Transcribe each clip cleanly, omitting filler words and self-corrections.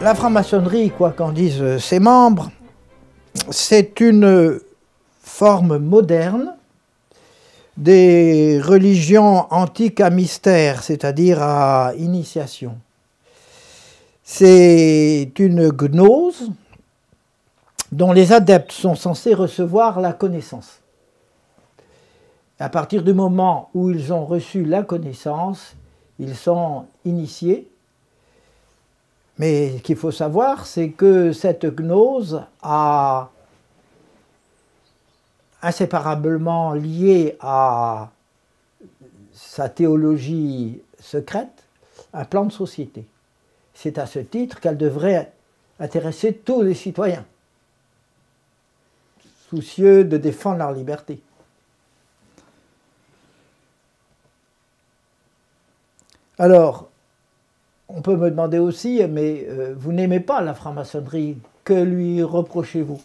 La franc-maçonnerie, quoi qu'en disent ses membres, c'est une forme moderne des religions antiques à mystère, c'est-à-dire à initiation. C'est une gnose dont les adeptes sont censés recevoir la connaissance. À partir du moment où ils ont reçu la connaissance, ils sont initiés. Mais ce qu'il faut savoir, c'est que cette gnose a inséparablement lié à sa théologie secrète un plan de société. C'est à ce titre qu'elle devrait intéresser tous les citoyens, soucieux de défendre leur liberté. Alors, on peut me demander aussi, mais vous n'aimez pas la franc-maçonnerie, que lui reprochez-vous?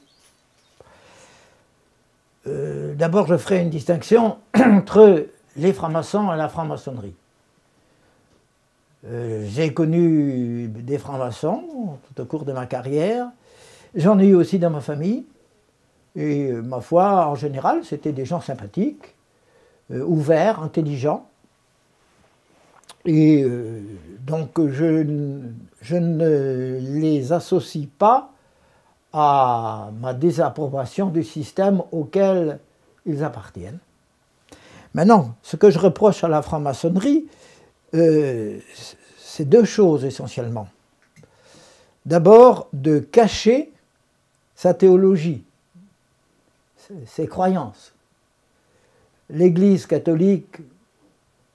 D'abord, je ferai une distinction entre les francs-maçons et la franc-maçonnerie. J'ai connu des francs-maçons tout au cours de ma carrière, j'en ai eu aussi dans ma famille, et ma foi, en général, c'était des gens sympathiques, ouverts, intelligents. Et donc je ne les associe pas à ma désapprobation du système auquel ils appartiennent. Maintenant, ce que je reproche à la franc-maçonnerie, c'est deux choses essentiellement. D'abord, de cacher sa théologie, ses croyances. L'Église catholique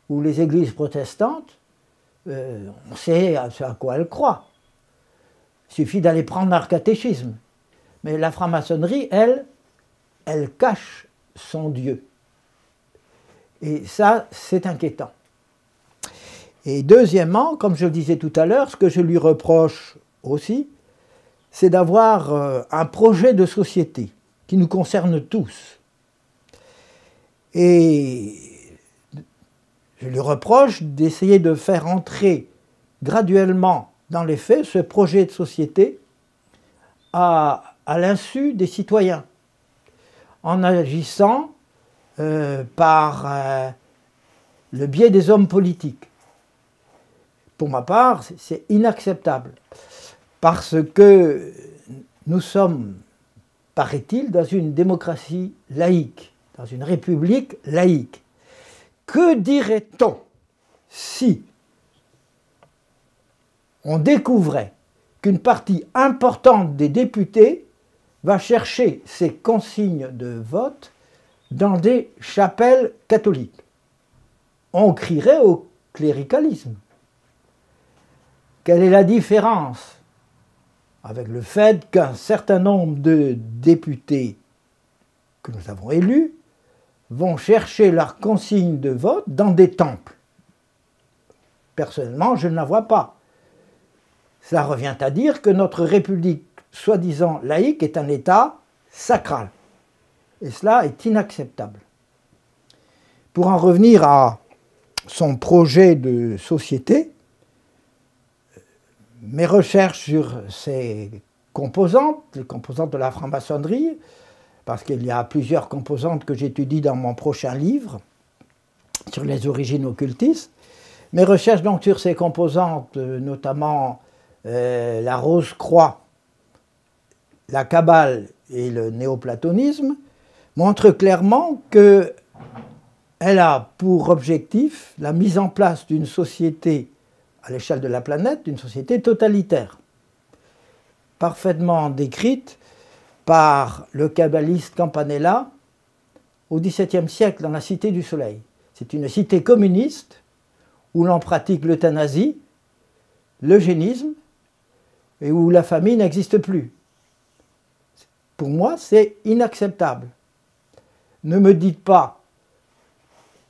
ou les églises protestantes, on sait à quoi elles croient. Il suffit d'aller prendre leur catéchisme. Mais la franc-maçonnerie, elle cache son Dieu. Et ça, c'est inquiétant. Et deuxièmement, comme je le disais tout à l'heure, ce que je lui reproche aussi, c'est d'avoir un projet de société qui nous concerne tous. Et je lui reproche d'essayer de faire entrer graduellement dans les faits ce projet de société à l'insu des citoyens, en agissant par le biais des hommes politiques. Pour ma part, c'est inacceptable, parce que nous sommes, paraît-il, dans une démocratie laïque, dans une république laïque. Que dirait-on si on découvrait qu'une partie importante des députés va chercher ses consignes de vote dans des chapelles catholiques? On crierait au cléricalisme. Quelle est la différence avec le fait qu'un certain nombre de députés que nous avons élus vont chercher leurs consignes de vote dans des temples? Personnellement, je ne la vois pas. Cela revient à dire que notre République, soi-disant laïque, est un État sacral. Et cela est inacceptable. Pour en revenir à son projet de société, mes recherches sur ses composantes, les composantes de la franc-maçonnerie, parce qu'il y a plusieurs composantes que j'étudie dans mon prochain livre sur les origines occultistes. Mes recherches donc sur ces composantes, notamment la Rose-Croix, la Kabbale et le néoplatonisme, montrent clairement qu'elle a pour objectif la mise en place d'une société à l'échelle de la planète, d'une société totalitaire, parfaitement décrite par le kabbaliste Campanella au XVIIe siècle dans la Cité du Soleil. C'est une cité communiste où l'on pratique l'euthanasie, l'eugénisme et où la famille n'existe plus. Pour moi, c'est inacceptable. Ne me dites pas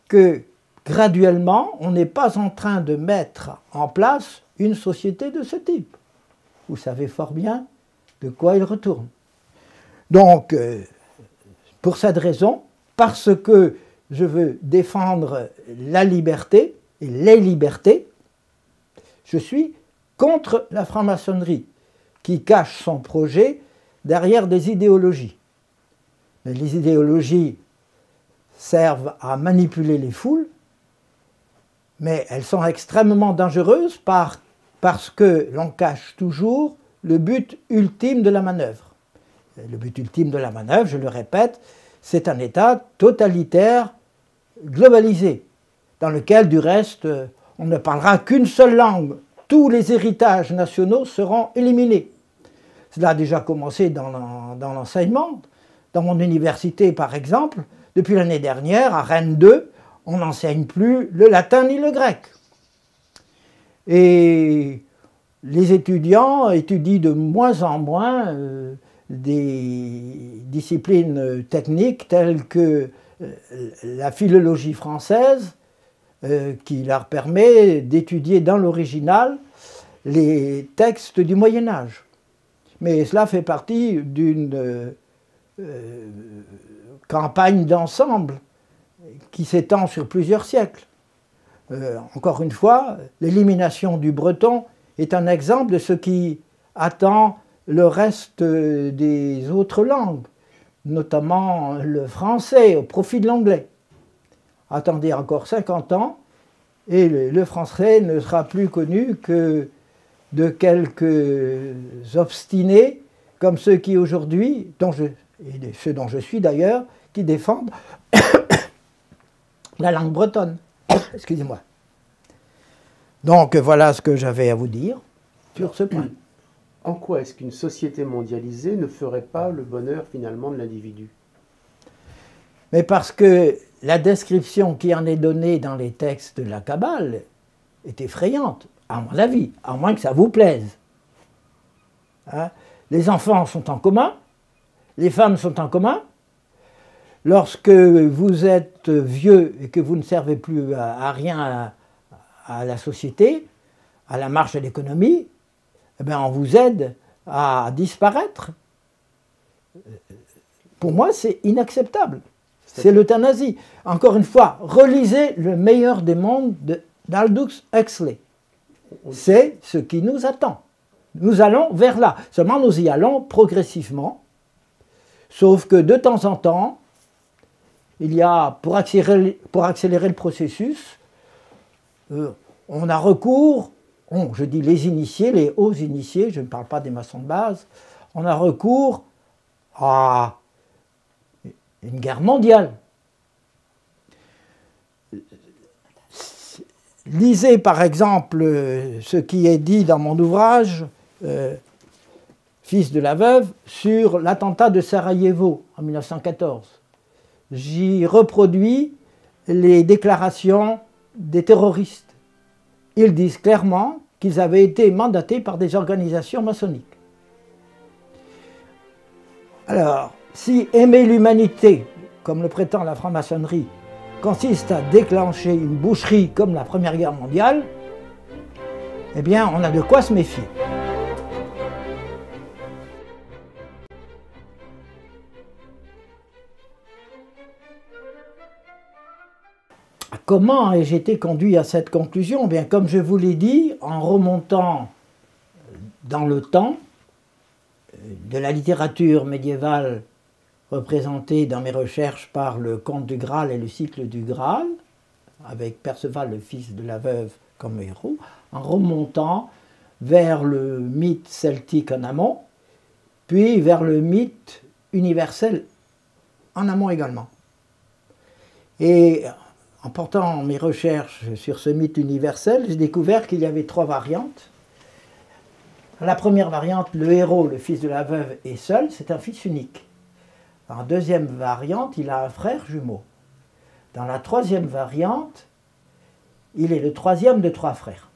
que graduellement, on n'est pas en train de mettre en place une société de ce type. Vous savez fort bien de quoi il retourne. Donc, pour cette raison, parce que je veux défendre la liberté et les libertés, je suis contre la franc-maçonnerie. qui cache son projet derrière des idéologies. Mais les idéologies servent à manipuler les foules, mais elles sont extrêmement dangereuses parce que l'on cache toujours le but ultime de la manœuvre. Le but ultime de la manœuvre, je le répète, c'est un État totalitaire globalisé, dans lequel, du reste, on ne parlera qu'une seule langue. Tous les héritages nationaux seront éliminés. Cela a déjà commencé dans l'enseignement. Dans mon université, par exemple, depuis l'année dernière, à Rennes 2, on n'enseigne plus le latin ni le grec. Et les étudiants étudient de moins en moins des disciplines techniques telles que la philologie française, qui leur permet d'étudier dans l'original les textes du Moyen-Âge. Mais cela fait partie d'une campagne d'ensemble qui s'étend sur plusieurs siècles. Encore une fois, l'élimination du breton est un exemple de ce qui attend le reste des autres langues, notamment le français au profit de l'anglais. Attendez encore 50 ans et le français ne sera plus connu que de quelques obstinés comme ceux qui aujourd'hui, et ceux dont je suis d'ailleurs, qui défendent la langue bretonne. Excusez-moi. Donc voilà ce que j'avais à vous dire sur ce point. En quoi est-ce qu'une société mondialisée ne ferait pas le bonheur finalement de l'individu? Mais parce que la description qui en est donnée dans les textes de la Kabbale est effrayante, à mon avis, à moins que ça vous plaise. Hein? Les enfants sont en commun, les femmes sont en commun. Lorsque vous êtes vieux et que vous ne servez plus à rien à la société, à la marche de l'économie, eh bien on vous aide à disparaître. Pour moi, c'est inacceptable. C'est l'euthanasie. Encore une fois, relisez Le meilleur des mondes d'Aldous Huxley. C'est ce qui nous attend. Nous allons vers là. Seulement, nous y allons progressivement. Sauf que de temps en temps, il y a, pour accélérer le processus, on a recours, je dis les initiés, les hauts initiés, je ne parle pas des maçons de base, on a recours à une guerre mondiale. Lisez par exemple ce qui est dit dans mon ouvrage Fils de la veuve sur l'attentat de Sarajevo en 1914. J'y reproduis les déclarations des terroristes. Ils disent clairement qu'ils avaient été mandatés par des organisations maçonniques. Alors, si aimer l'humanité, comme le prétend la franc-maçonnerie, consiste à déclencher une boucherie comme la Première Guerre mondiale, eh bien, on a de quoi se méfier. Comment ai-je été conduit à cette conclusion? Bien, comme je vous l'ai dit, en remontant dans le temps, de la littérature médiévale représentée dans mes recherches par le Conte du Graal et le cycle du Graal, avec Perceval, le fils de la veuve, comme héros, en remontant vers le mythe celtique en amont, puis vers le mythe universel en amont également. Et en portant mes recherches sur ce mythe universel, j'ai découvert qu'il y avait 3 variantes. La première variante, le héros, le fils de la veuve, est seul, c'est un fils unique. En deuxième variante, il a un frère jumeau. Dans la troisième variante, il est le troisième de 3 frères.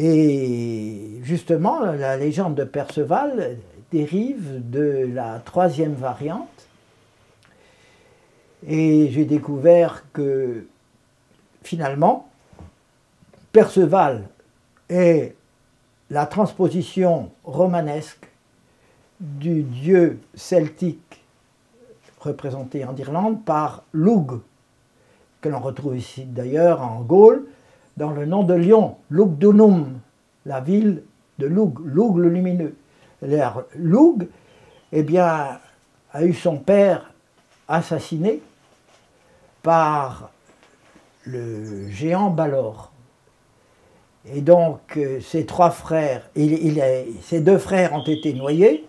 Et justement, la légende de Perceval dérive de la troisième variante. Et j'ai découvert que finalement, Perceval est la transposition romanesque du dieu celtique représenté en Irlande par Lugh. que l'on retrouve ici d'ailleurs en Gaule, dans le nom de Lyon, Lugdunum, la ville de Lug, Lug le lumineux. L'air Lug, eh bien, a eu son père assassiné par le géant Balor. Et donc, ses trois frères, ses deux frères ont été noyés,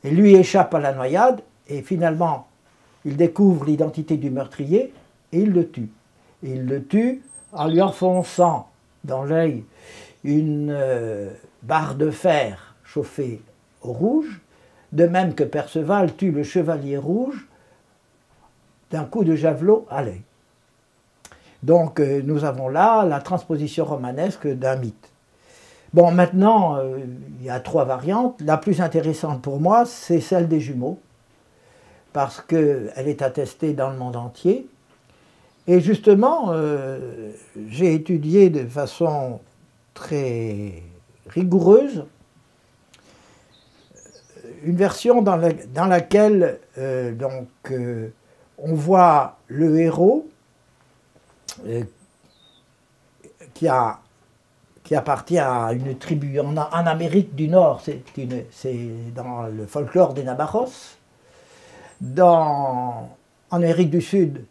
et lui échappe à la noyade, et finalement, il découvre l'identité du meurtrier, et il le tue. Et il le tue en lui enfonçant dans l'œil une barre de fer chauffée au rouge, de même que Perceval tue le chevalier rouge d'un coup de javelot à l'œil. Donc nous avons là la transposition romanesque d'un mythe. Bon, maintenant, il y a trois variantes. La plus intéressante pour moi, c'est celle des jumeaux, parce qu'elle est attestée dans le monde entier. Et justement, j'ai étudié de façon très rigoureuse une version dans laquelle on voit le héros qui appartient à une tribu en Amérique du Nord, c'est dans le folklore des Navajos. En Amérique du Sud,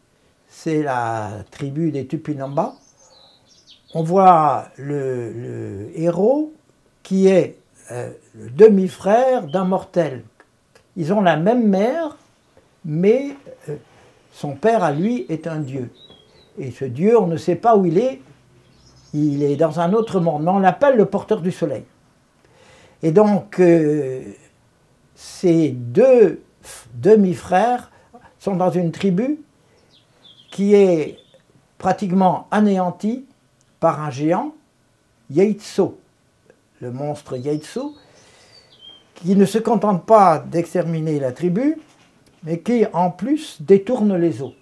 c'est la tribu des Tupinamba. On voit le héros qui est le demi-frère d'un mortel. Ils ont la même mère, mais son père à lui est un dieu. Et ce dieu, on ne sait pas où il est dans un autre monde, mais on l'appelle le porteur du soleil. Et donc, ces deux demi-frères sont dans une tribu qui est pratiquement anéantie par un géant, Yeitso, le monstre Yeitso, qui ne se contente pas d'exterminer la tribu, mais qui en plus détourne les eaux.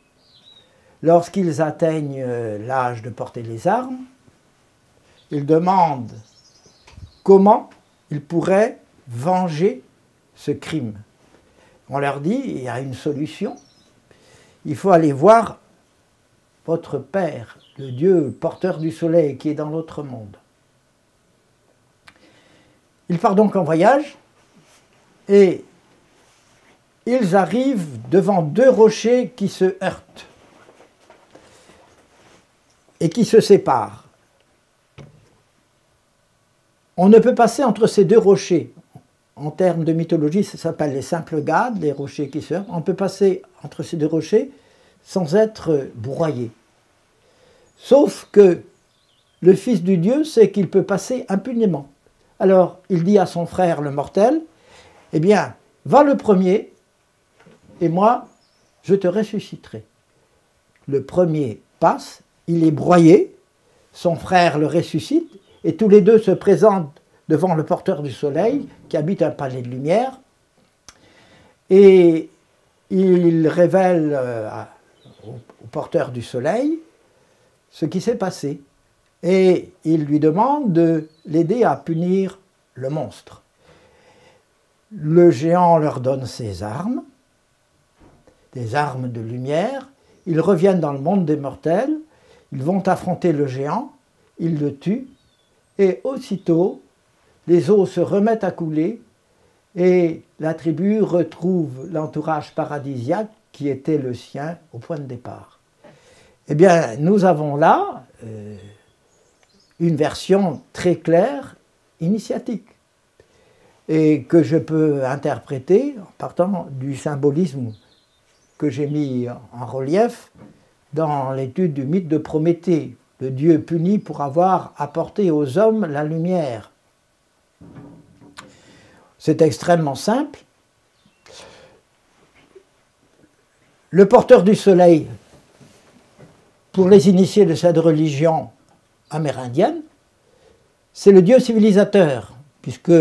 Lorsqu'ils atteignent l'âge de porter les armes, ils demandent comment ils pourraient venger ce crime. On leur dit, il y a une solution, il faut aller voir votre père, le dieu porteur du soleil qui est dans l'autre monde. Ils partent donc en voyage et ils arrivent devant deux rochers qui se heurtent et qui se séparent. On ne peut passer entre ces deux rochers. En termes de mythologie, ça s'appelle les simples gades, les rochers qui se heurtent. On peut passer entre ces deux rochers sans être broyé. Sauf que le fils du dieu sait qu'il peut passer impunément. Alors il dit à son frère le mortel, eh bien, va le premier, et moi, je te ressusciterai. Le premier passe, il est broyé, son frère le ressuscite, et tous les deux se présentent devant le porteur du soleil, qui habite un palais de lumière, et il révèle au porteur du soleil ce qui s'est passé, et il lui demande de l'aider à punir le monstre. Le géant leur donne ses armes, des armes de lumière, ils reviennent dans le monde des mortels, ils vont affronter le géant, ils le tuent, et aussitôt, les eaux se remettent à couler, et la tribu retrouve l'entourage paradisiaque qui était le sien au point de départ. Eh bien, nous avons là une version très claire, initiatique, et que je peux interpréter en partant du symbolisme que j'ai mis en relief dans l'étude du mythe de Prométhée, le dieu puni pour avoir apporté aux hommes la lumière. C'est extrêmement simple. Le porteur du soleil, pour les initiés de cette religion amérindienne, c'est le dieu civilisateur, puisque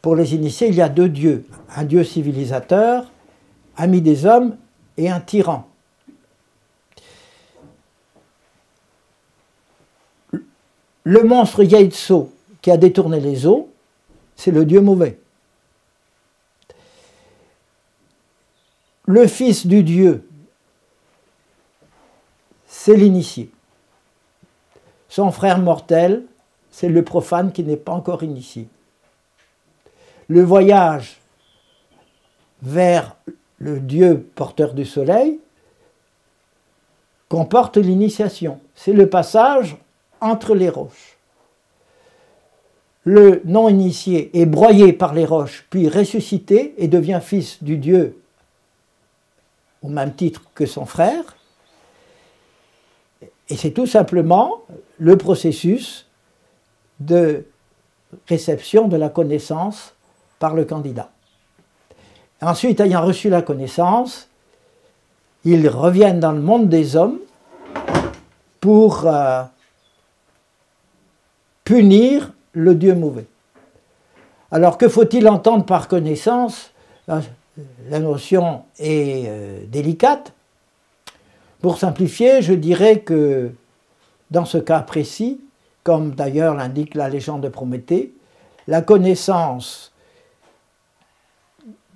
pour les initiés, il y a deux dieux, un dieu civilisateur, ami des hommes, et un tyran. Le monstre Yeitso, qui a détourné les eaux, c'est le dieu mauvais. Le fils du dieu, c'est l'initié. Son frère mortel, c'est le profane qui n'est pas encore initié. Le voyage vers le Dieu porteur du soleil comporte l'initiation. C'est le passage entre les roches. Le non-initié est broyé par les roches, puis ressuscité et devient fils du Dieu au même titre que son frère. Et c'est tout simplement le processus de réception de la connaissance par le candidat. Ensuite, ayant reçu la connaissance, ils reviennent dans le monde des hommes pour punir le Dieu mauvais. Alors, que faut-il entendre par connaissance? La notion est délicate. Pour simplifier, je dirais que dans ce cas précis, comme d'ailleurs l'indique la légende de Prométhée, la connaissance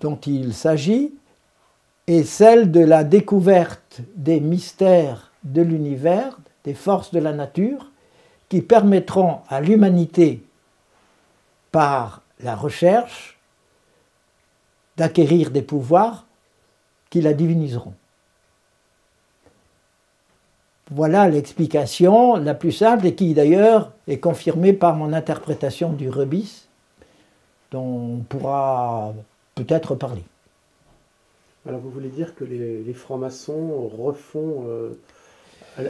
dont il s'agit est celle de la découverte des mystères de l'univers, des forces de la nature, qui permettront à l'humanité, par la recherche, d'acquérir des pouvoirs qui la diviniseront. Voilà l'explication la plus simple et qui d'ailleurs est confirmée par mon interprétation du rebis, dont on pourra peut-être parler. Alors vous voulez dire que les francs-maçons refont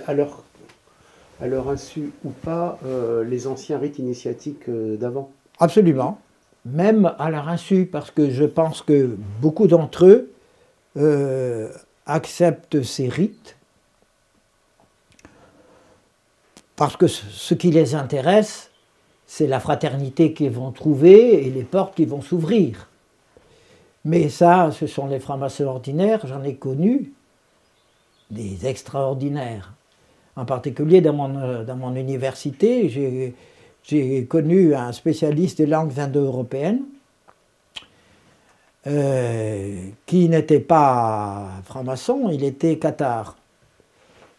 à leur insu ou pas les anciens rites initiatiques d'avant? Absolument, même à leur insu, parce que je pense que beaucoup d'entre eux acceptent ces rites parce que ce qui les intéresse, c'est la fraternité qu'ils vont trouver et les portes qui vont s'ouvrir. Mais ça, ce sont les francs-maçons ordinaires, j'en ai connu des extraordinaires. En particulier dans mon université, j'ai connu un spécialiste des langues indo-européennes qui n'était pas franc-maçon, il était cathare,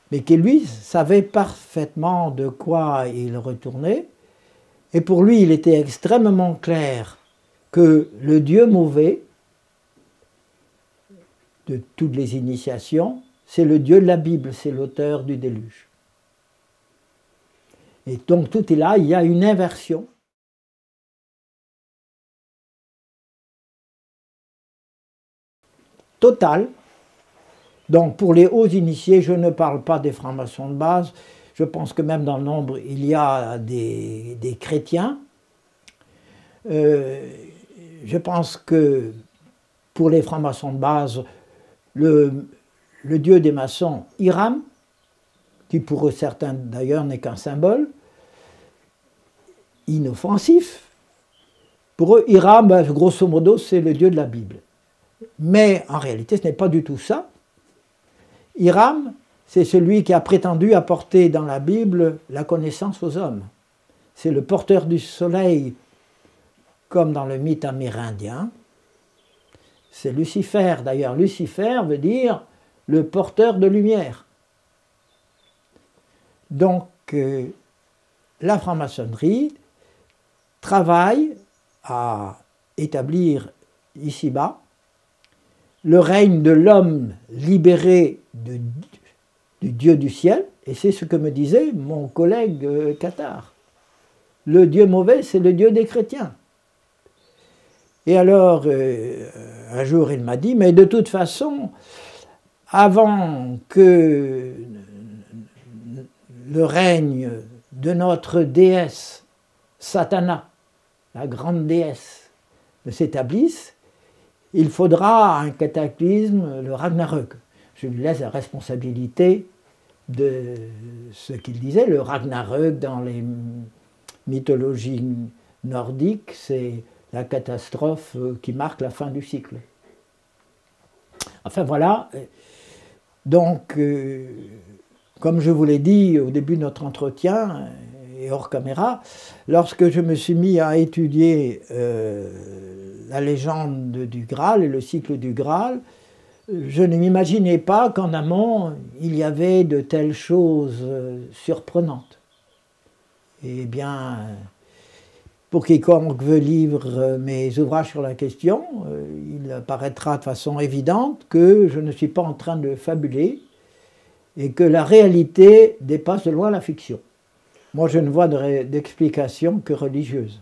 mais qui lui savait parfaitement de quoi il retournait. Et pour lui, il était extrêmement clair que le Dieu mauvais de toutes les initiations, c'est le Dieu de la Bible, c'est l'auteur du déluge. Et donc tout est là, il y a une inversion. Totale. Donc pour les hauts initiés, je ne parle pas des francs-maçons de base, je pense que même dans le nombre, il y a des chrétiens. Je pense que pour les francs-maçons de base, le dieu des maçons, Hiram, qui pour certains d'ailleurs n'est qu'un symbole, inoffensif. Pour eux, Hiram, grosso modo, c'est le dieu de la Bible. Mais en réalité, ce n'est pas du tout ça. Hiram, c'est celui qui a prétendu apporter dans la Bible la connaissance aux hommes. C'est le porteur du soleil, comme dans le mythe amérindien. C'est Lucifer. D'ailleurs, Lucifer veut dire le porteur de lumière. Donc, la franc-maçonnerie travaille à établir ici-bas le règne de l'homme libéré du Dieu du ciel, et c'est ce que me disait mon collègue cathare. Le Dieu mauvais, c'est le Dieu des chrétiens. Et alors, un jour, il m'a dit, mais de toute façon, avant que le règne de notre déesse, Satana, la grande déesse, ne s'établisse, il faudra un cataclysme, le Ragnarök. Je lui laisse la responsabilité de ce qu'il disait. Le Ragnarök, dans les mythologies nordiques, c'est la catastrophe qui marque la fin du cycle. Enfin voilà. Donc, comme je vous l'ai dit au début de notre entretien, et hors caméra, lorsque je me suis mis à étudier la légende du Graal et le cycle du Graal, je ne m'imaginais pas qu'en amont, il y avait de telles choses surprenantes. Eh bien, pour quiconque veut lire mes ouvrages sur la question, il paraîtra de façon évidente que je ne suis pas en train de fabuler et que la réalité dépasse de loin la fiction. Moi, je ne vois d'explication que religieuse.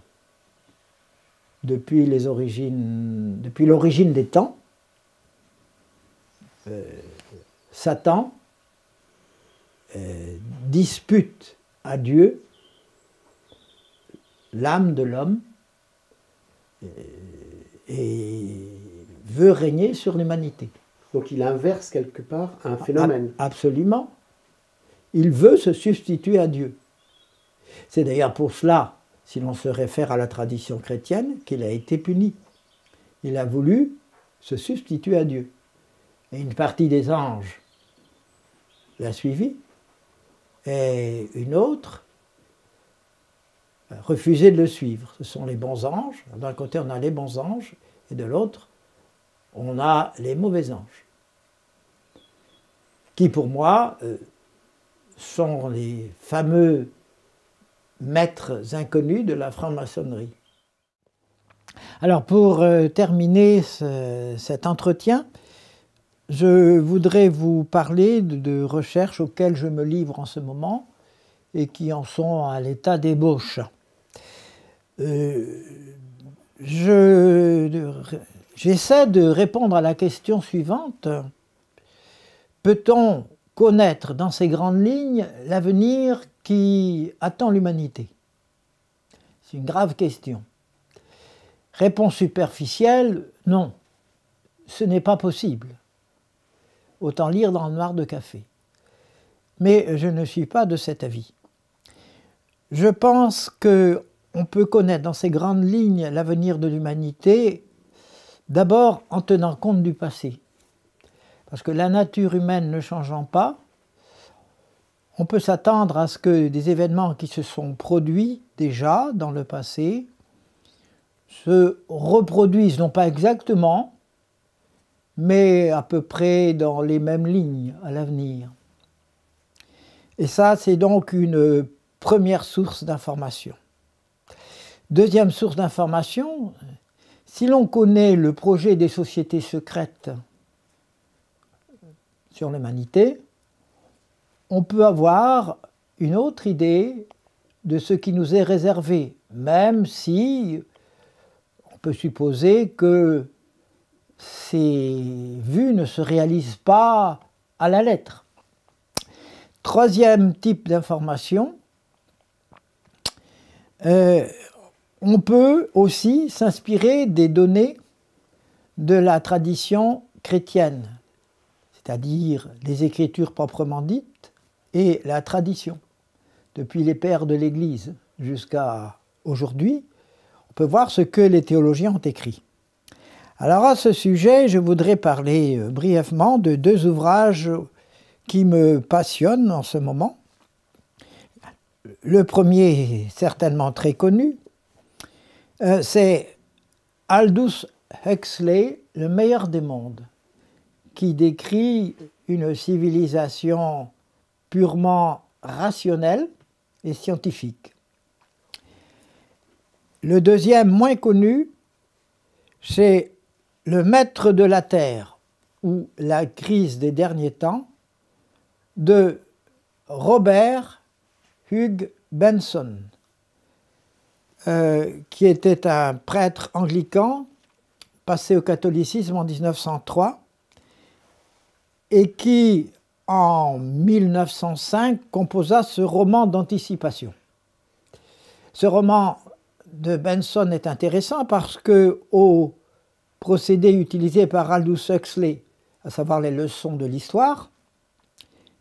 Depuis l'origine des temps, Satan dispute à Dieu l'âme de l'homme et veut régner sur l'humanité. Donc il inverse quelque part un phénomène. Absolument. Il veut se substituer à Dieu. C'est d'ailleurs pour cela, si l'on se réfère à la tradition chrétienne, qu'il a été puni. Il a voulu se substituer à Dieu. Et une partie des anges l'a suivi, et une autre refusé de le suivre. Ce sont les bons anges. D'un côté, on a les bons anges, et de l'autre, on a les mauvais anges, qui pour moi sont les fameux maîtres inconnus de la franc-maçonnerie. Alors pour terminer cet entretien, je voudrais vous parler de recherches auxquelles je me livre en ce moment et qui en sont à l'état d'ébauche. J'essaie de répondre à la question suivante. Peut-on connaître dans ces grandes lignes l'avenir qui attend l'humanité? C'est une grave question. Réponse superficielle, non, ce n'est pas possible. Autant lire dans le noir de café. Mais je ne suis pas de cet avis. Je pense qu'on peut connaître dans ces grandes lignes l'avenir de l'humanité, d'abord en tenant compte du passé. Parce que la nature humaine ne changeant pas, on peut s'attendre à ce que des événements qui se sont produits déjà dans le passé se reproduisent, non pas exactement, mais à peu près dans les mêmes lignes à l'avenir. Et ça, c'est donc une première source d'information. Deuxième source d'information, si l'on connaît le projet des sociétés secrètes sur l'humanité, on peut avoir une autre idée de ce qui nous est réservé, même si on peut supposer que ces vues ne se réalisent pas à la lettre. Troisième type d'information, on peut aussi s'inspirer des données de la tradition chrétienne, c'est-à-dire les Écritures proprement dites et la tradition. Depuis les pères de l'Église jusqu'à aujourd'hui, on peut voir ce que les théologiens ont écrit. Alors à ce sujet, je voudrais parler brièvement de deux ouvrages qui me passionnent en ce moment. Le premier, certainement très connu, c'est Aldous Huxley, Le meilleur des mondes, qui décrit une civilisation purement rationnelle et scientifique. Le deuxième, moins connu, c'est Le maître de la Terre, ou La crise des derniers temps, de Robert Hugh Benson, qui était un prêtre anglican passé au catholicisme en 1903 et qui, en 1905, composa ce roman d'anticipation. Ce roman de Benson est intéressant parce que, au procédé utilisé par Aldous Huxley, à savoir les leçons de l'histoire,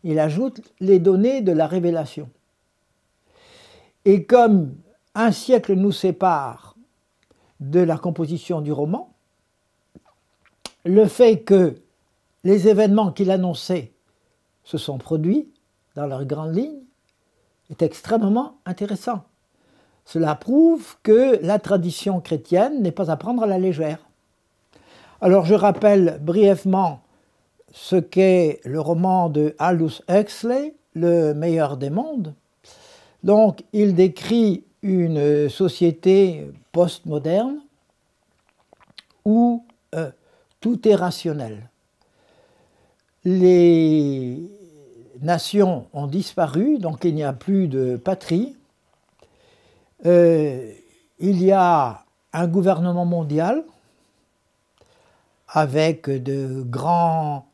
il ajoute les données de la révélation. Et comme un siècle nous sépare de la composition du roman, le fait que les événements qu'il annonçait se sont produits dans leurs grandes lignes est extrêmement intéressant. Cela prouve que la tradition chrétienne n'est pas à prendre à la légère. Alors je rappelle brièvement ce qu'est le roman de Aldous Huxley, Le meilleur des mondes. Donc il décrit une société postmoderne où tout est rationnel. Les nations ont disparu, donc il n'y a plus de patrie. Il y a un gouvernement mondial avec de grands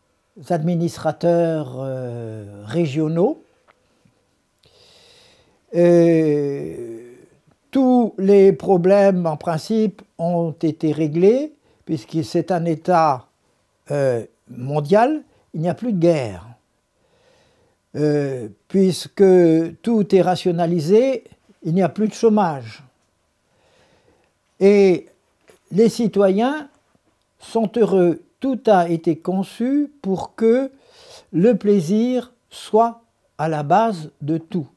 administrateurs régionaux. Tous les problèmes, en principe, ont été réglés, puisque c'est un État mondial, il n'y a plus de guerre. Puisque tout est rationalisé, il n'y a plus de chômage. Et les citoyens sont heureux. Tout a été conçu pour que le plaisir soit à la base de tout.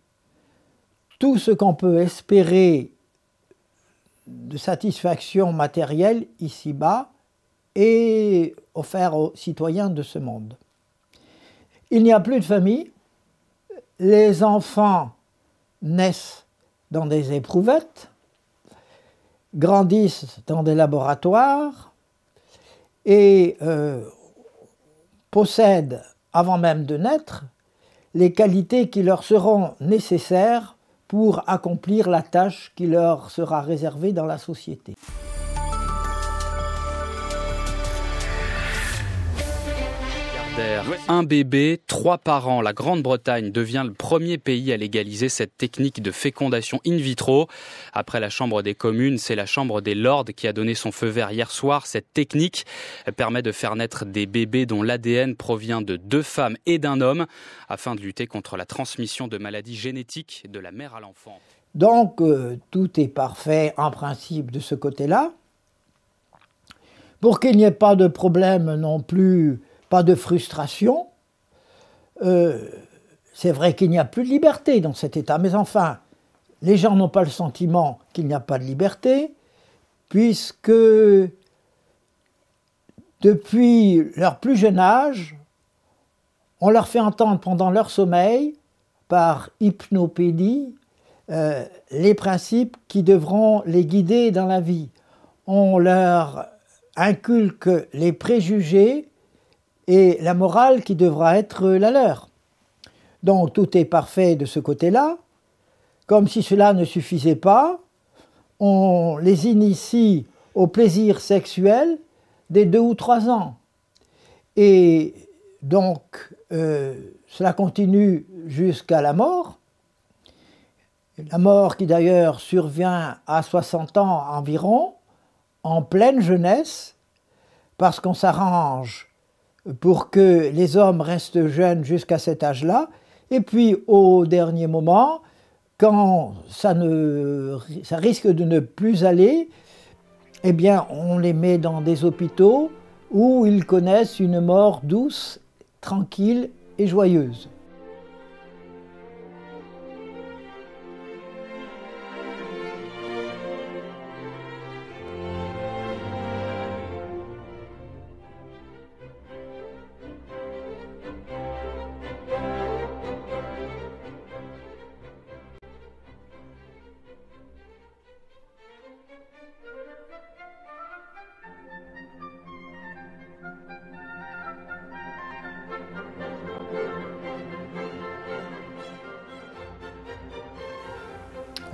Tout ce qu'on peut espérer de satisfaction matérielle ici-bas est offert aux citoyens de ce monde. Il n'y a plus de famille. Les enfants naissent dans des éprouvettes, grandissent dans des laboratoires et possèdent, avant même de naître, les qualités qui leur seront nécessaires pour accomplir la tâche qui leur sera réservée dans la société. Un bébé, 3 par an. La Grande-Bretagne devient le premier pays à légaliser cette technique de fécondation in vitro. Après la Chambre des communes, c'est la Chambre des lords qui a donné son feu vert hier soir. Cette technique permet de faire naître des bébés dont l'ADN provient de 2 femmes et d'un homme, afin de lutter contre la transmission de maladies génétiques de la mère à l'enfant. Donc, tout est parfait en principe de ce côté-là. Pour qu'il n'y ait pas de problème non plus, pas de frustration, c'est vrai qu'il n'y a plus de liberté dans cet État, mais enfin, les gens n'ont pas le sentiment qu'il n'y a pas de liberté, puisque depuis leur plus jeune âge, on leur fait entendre pendant leur sommeil, par hypnopédie, les principes qui devront les guider dans la vie. On leur inculque les préjugés et la morale qui devra être la leur. Donc tout est parfait de ce côté-là. Comme si cela ne suffisait pas, on les initie au plaisir sexuel dès 2 ou 3 ans. Et donc cela continue jusqu'à la mort. La mort qui d'ailleurs survient à 60 ans environ, en pleine jeunesse, parce qu'on s'arrange pour que les hommes restent jeunes jusqu'à cet âge-là, et puis au dernier moment, quand ça risque de ne plus aller, eh bien on les met dans des hôpitaux où ils connaissent une mort douce, tranquille et joyeuse.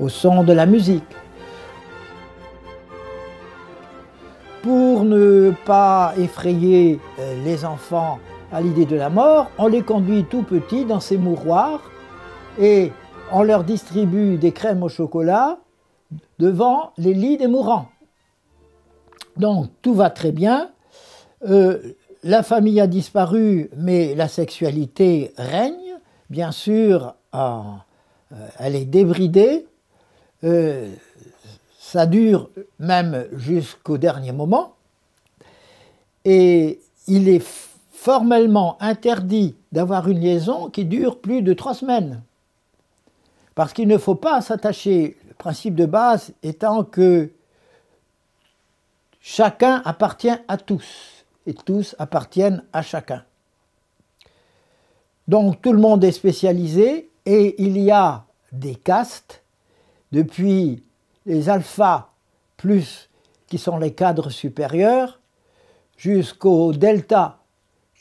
Au son de la musique. Pour ne pas effrayer les enfants à l'idée de la mort, on les conduit tout petits dans ces mouroirs et on leur distribue des crèmes au chocolat devant les lits des mourants. Donc tout va très bien, la famille a disparu mais la sexualité règne, bien sûr elle est débridée. Ça dure même jusqu'au dernier moment et il est formellement interdit d'avoir une liaison qui dure plus de 3 semaines. Parce qu'il ne faut pas s'attacher, le principe de base étant que chacun appartient à tous et tous appartiennent à chacun. Donc tout le monde est spécialisé et il y a des castes, depuis les alphas plus qui sont les cadres supérieurs, jusqu'aux deltas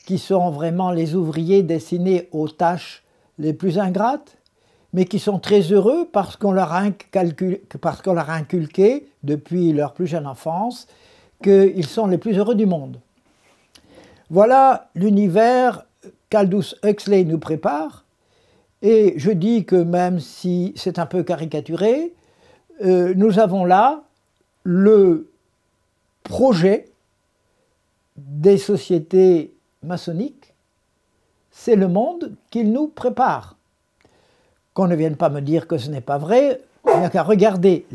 qui sont vraiment les ouvriers destinés aux tâches les plus ingrates, mais qui sont très heureux parce qu'on leur a inculqué depuis leur plus jeune enfance qu'ils sont les plus heureux du monde. Voilà l'univers qu'Aldous Huxley nous prépare, et je dis que même si c'est un peu caricaturé, nous avons là le projet des sociétés maçonniques, c'est le monde qu'il nous prépare. Qu'on ne vienne pas me dire que ce n'est pas vrai, il n'y a qu'à regarder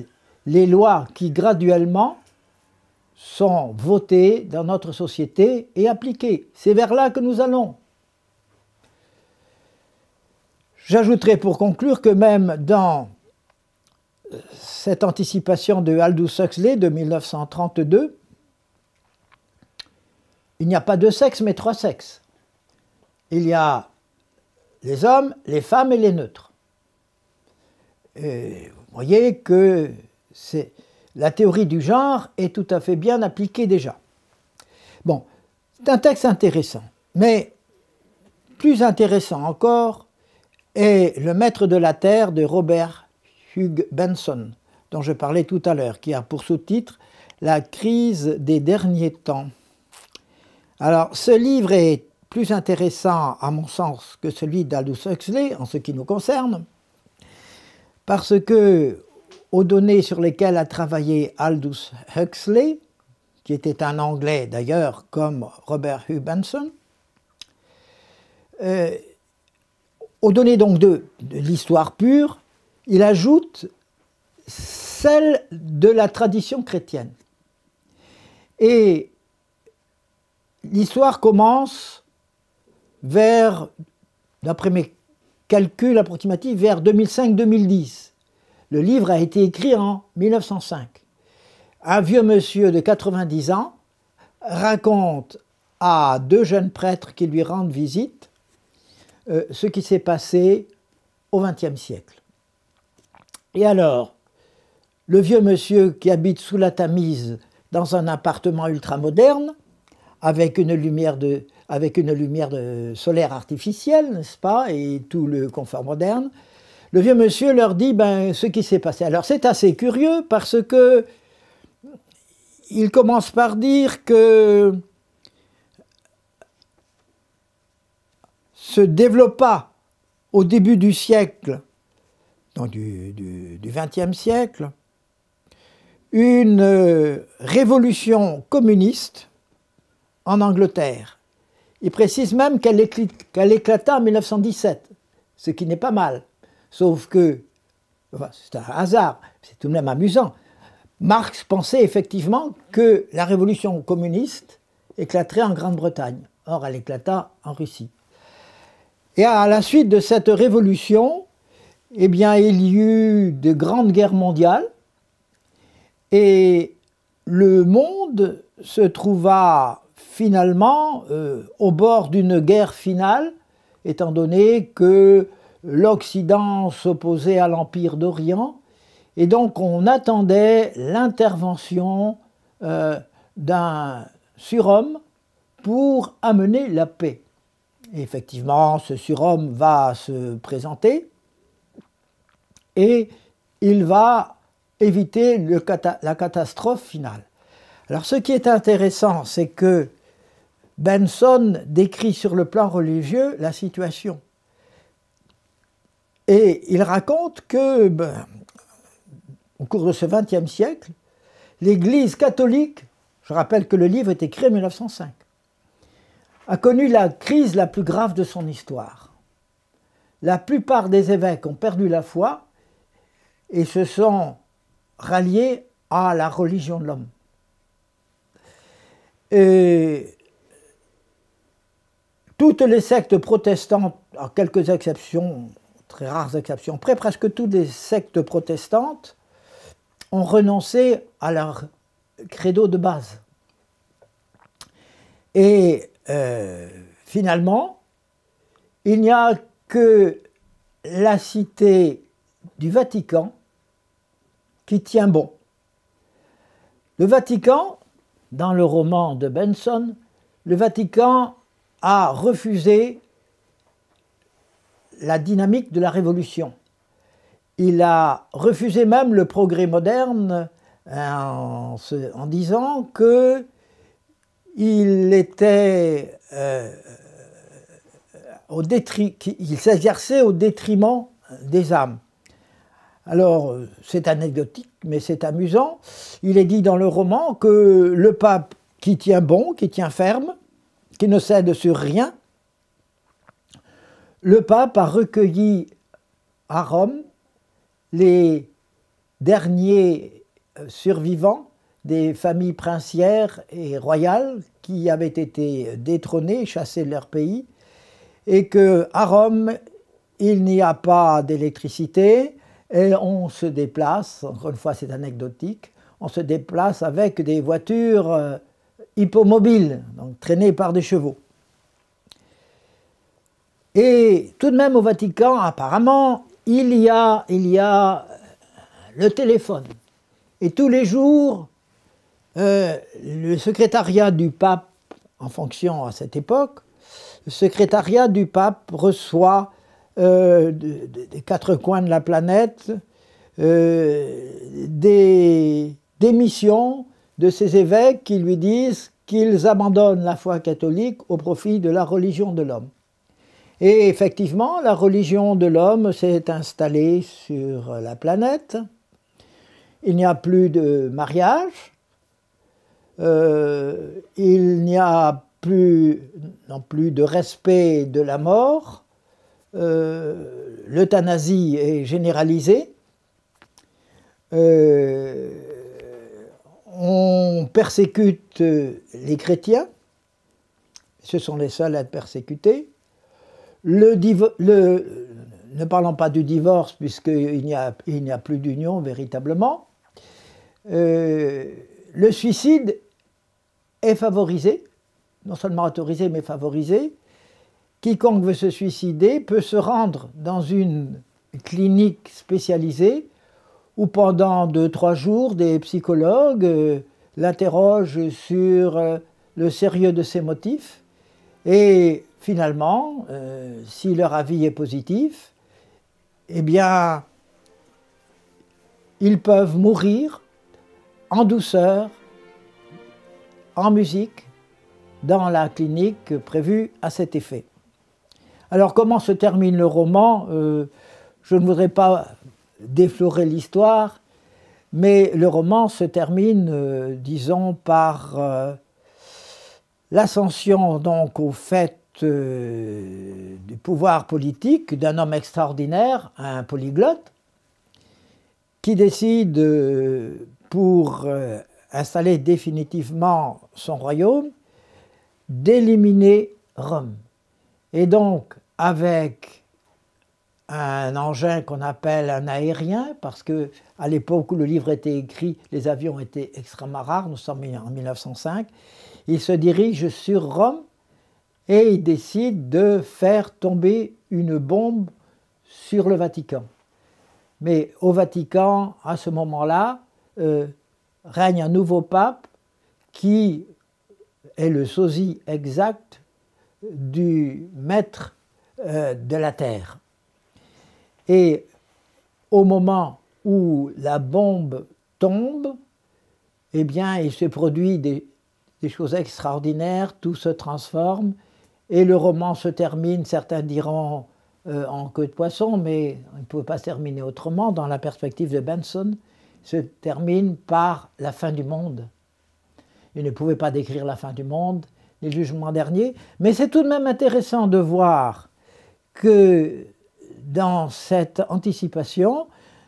les lois qui graduellement sont votées dans notre société et appliquées. C'est vers là que nous allons. J'ajouterai pour conclure que même dans cette anticipation de Aldous Huxley de 1932, il n'y a pas deux sexes mais trois sexes. Il y a les hommes, les femmes et les neutres. Et vous voyez que la théorie du genre est tout à fait bien appliquée déjà. Bon, c'est un texte intéressant, mais plus intéressant encore est Le Maître de la Terre de Robert Hugh Benson, dont je parlais tout à l'heure, qui a pour sous-titre « La crise des derniers temps ». Alors, ce livre est plus intéressant, à mon sens, que celui d'Aldous Huxley, en ce qui nous concerne, parce que, aux données sur lesquelles a travaillé Aldous Huxley, qui était un Anglais d'ailleurs, comme Robert Hugh Benson, aux données donc de l'histoire pure, il ajoute celle de la tradition chrétienne. Et l'histoire commence vers, d'après mes calculs approximatifs, vers 2005-2010. Le livre a été écrit en 1905. Un vieux monsieur de 90 ans raconte à deux jeunes prêtres qui lui rendent visite ce qui s'est passé au XXe siècle. Et alors, le vieux monsieur qui habite sous la Tamise dans un appartement ultramoderne, avec une lumière solaire artificielle, n'est-ce pas, et tout le confort moderne, le vieux monsieur leur dit ce qui s'est passé. Alors c'est assez curieux parce que il commence par dire que se développa au début du siècle, donc du XXe siècle, une révolution communiste en Angleterre. Il précise même qu'elle éclata en 1917, ce qui n'est pas mal. Sauf que, c'est un hasard, c'est tout de même amusant, Marx pensait effectivement que la révolution communiste éclaterait en Grande-Bretagne. Or, elle éclata en Russie. Et à la suite de cette révolution, eh bien, il y eut de grandes guerres mondiales et le monde se trouva finalement au bord d'une guerre finale, étant donné que l'Occident s'opposait à l'Empire d'Orient, et donc on attendait l'intervention d'un surhomme pour amener la paix. Et effectivement, ce surhomme va se présenter et il va éviter la catastrophe finale. Alors ce qui est intéressant, c'est que Benson décrit sur le plan religieux la situation. Et il raconte que, au cours de ce XXe siècle, l'Église catholique, je rappelle que le livre est écrit en 1905, a connu la crise la plus grave de son histoire. La plupart des évêques ont perdu la foi et se sont ralliés à la religion de l'homme. Et toutes les sectes protestantes, à quelques exceptions, très rares exceptions près, presque toutes les sectes protestantes ont renoncé à leur credo de base. Et finalement, il n'y a que la cité du Vatican qui tient bon. Le Vatican, dans le roman de Benson, le Vatican a refusé la dynamique de la Révolution. Il a refusé même le progrès moderne en disant qu'il était qu'il s'exerçait au détriment des âmes. Alors, c'est anecdotique, mais c'est amusant. Il est dit dans le roman que le pape qui tient bon, qui tient ferme, qui ne cède sur rien, le pape a recueilli à Rome les derniers survivants des familles princières et royales qui avaient été détrônées, chassées de leur pays, et qu'à Rome, il n'y a pas d'électricité, et on se déplace, encore une fois c'est anecdotique, on se déplace avec des voitures hippomobiles, donc traînées par des chevaux. Et tout de même au Vatican, apparemment, il y a le téléphone. Et tous les jours, le secrétariat du pape, en fonction à cette époque, le secrétariat du pape reçoit des quatre coins de la planète des missions de ces évêques qui lui disent qu'ils abandonnent la foi catholique au profit de la religion de l'homme. Et effectivement, la religion de l'homme s'est installée sur la planète. Il n'y a plus de mariage, il n'y a plus non plus de respect de la mort, l'euthanasie est généralisée, on persécute les chrétiens, ce sont les seuls à être persécutés. Ne parlons pas du divorce, puisqu'il n'y a plus d'union véritablement. Le suicide est favorisé, non seulement autorisé, mais favorisé. Quiconque veut se suicider peut se rendre dans une clinique spécialisée où pendant 2-3 jours, des psychologues l'interrogent sur le sérieux de ses motifs et finalement, si leur avis est positif, eh bien, ils peuvent mourir en douceur, en musique, dans la clinique prévue à cet effet. Alors, comment se termine le roman ? Je ne voudrais pas déflorer l'histoire, mais le roman se termine, disons, par l'ascension donc au fait du pouvoir politique d'un homme extraordinaire, un polyglotte, qui décide, pour installer définitivement son royaume, d'éliminer Rome. Et donc, avec un engin qu'on appelle un aérien, parce qu'à l'époque où le livre était écrit, les avions étaient extrêmement rares, nous sommes en 1905, il se dirige sur Rome et il décide de faire tomber une bombe sur le Vatican. Mais au Vatican, à ce moment-là, règne un nouveau pape qui est le sosie exact du maître de la terre. Et au moment où la bombe tombe, eh bien, il se produit des choses extraordinaires, tout se transforme, et le roman se termine, certains diront en queue de poisson, mais on ne peut pas se terminer autrement, dans la perspective de Benson, se termine par la fin du monde. Il ne pouvait pas décrire la fin du monde, les jugements derniers, mais c'est tout de même intéressant de voir que dans cette anticipation,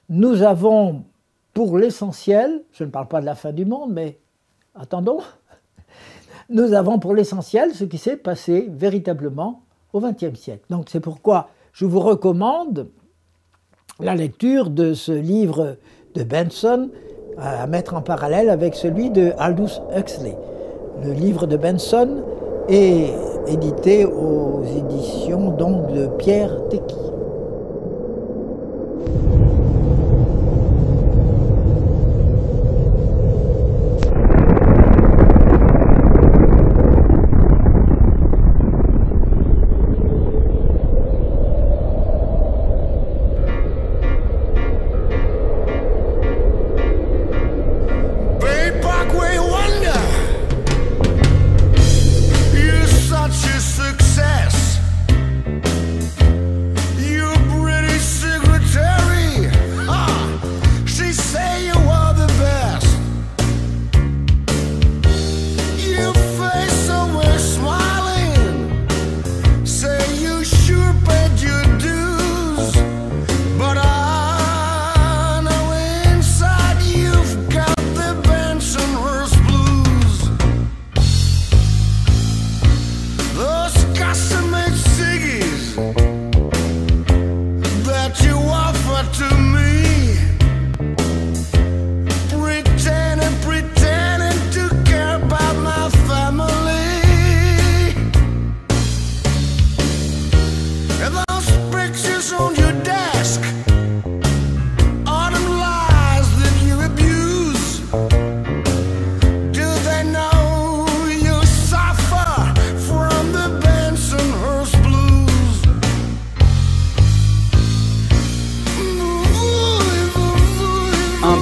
nous avons pour l'essentiel, je ne parle pas de la fin du monde, mais attendons, nous avons pour l'essentiel ce qui s'est passé véritablement au XXe siècle. Donc c'est pourquoi je vous recommande la lecture de ce livre de Benson à mettre en parallèle avec celui de Aldous Huxley. Le livre de Benson est édité aux éditions donc de Pierre Tecky.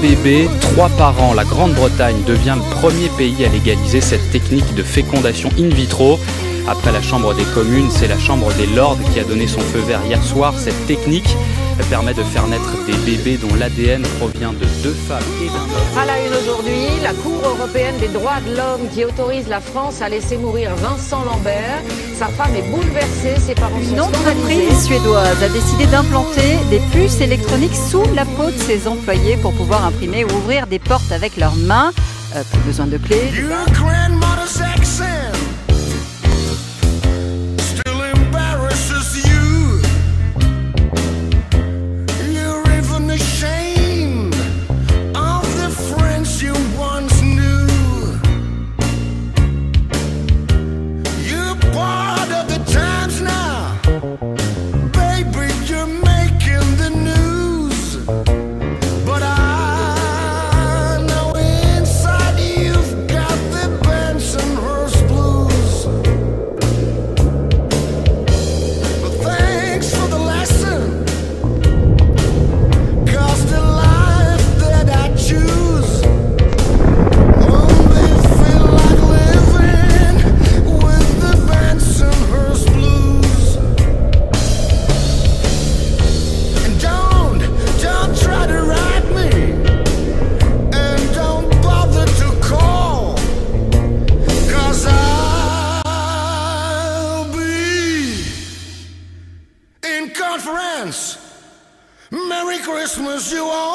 Bébé, 3 par an, la Grande-Bretagne devient le premier pays à légaliser cette technique de fécondation in vitro. Après la Chambre des communes, c'est la Chambre des lords qui a donné son feu vert hier soir. Cette technique permet de faire naître des bébés dont l'ADN provient de 2 femmes et d'un homme. À la une aujourd'hui, la Cour européenne des droits de l'homme qui autorise la France à laisser mourir Vincent Lambert. Sa femme est bouleversée, ses parents sont scandalisés. Une entreprise suédoise a décidé d'implanter des puces électroniques sous la peau de ses employés pour pouvoir imprimer ou ouvrir des portes avec leurs mains. Plus besoin de clés. Merry Christmas, you all.